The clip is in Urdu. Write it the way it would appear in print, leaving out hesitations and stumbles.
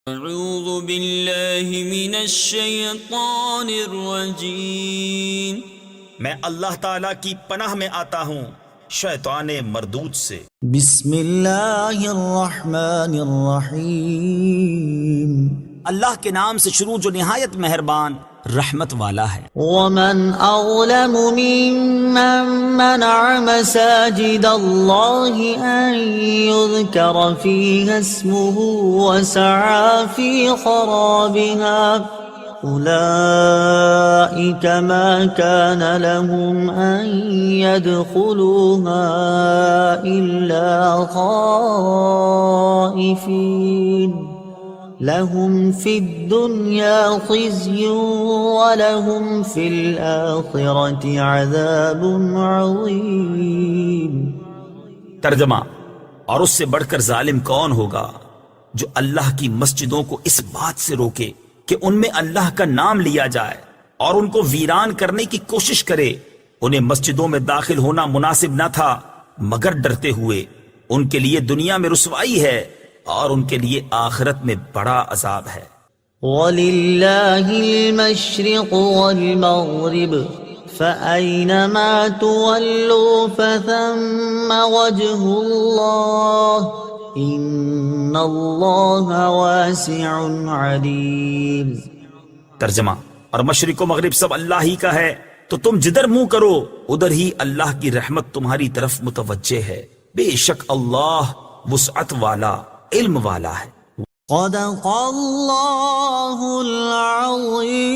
اعوذ باللہ من الشیطان الرجیم، میں اللہ تعالیٰ کی پناہ میں آتا ہوں شیطان مردود سے۔ بسم اللہ الرحمن الرحیم، اللہ کے نام سے شروع جو نہایت مہربان رحمت والا ہے۔ ومن اظلم ممن منع مساجد اللہ ان یذکر فیہا اسمہ وسعى فی خرابها أولئك ما كان لهم أن يدخلوها إلا خائفين لهم في الدنيا خزي ولهم في الآخرة عذاب عظيم۔ ترجمہ، اور اس سے بڑھ کر ظالم کون ہوگا جو اللہ کی مسجدوں کو اس بات سے روکے کہ ان میں اللہ کا نام لیا جائے اور ان کو ویران کرنے کی کوشش کرے۔ انہیں مسجدوں میں داخل ہونا مناسب نہ تھا مگر ڈرتے ہوئے، ان کے لیے دنیا میں رسوائی ہے اور ان کے لیے آخرت میں بڑا عذاب ہے۔ وَلِلَّهِ الْمَشْرِقُ وَالْمَغْرِبُ فَأَيْنَمَا تُوَلُّوا فَثَمَّ وَجْهُ اللَّهِ ان اللہ واسع علیم۔ ترجمہ، اور مشرق و مغرب سب اللہ ہی کا ہے، تو تم جدھر منہ کرو ادھر ہی اللہ کی رحمت تمہاری طرف متوجہ ہے، بے شک اللہ وسعت والا علم والا ہے۔ صدق اللہ العظیم۔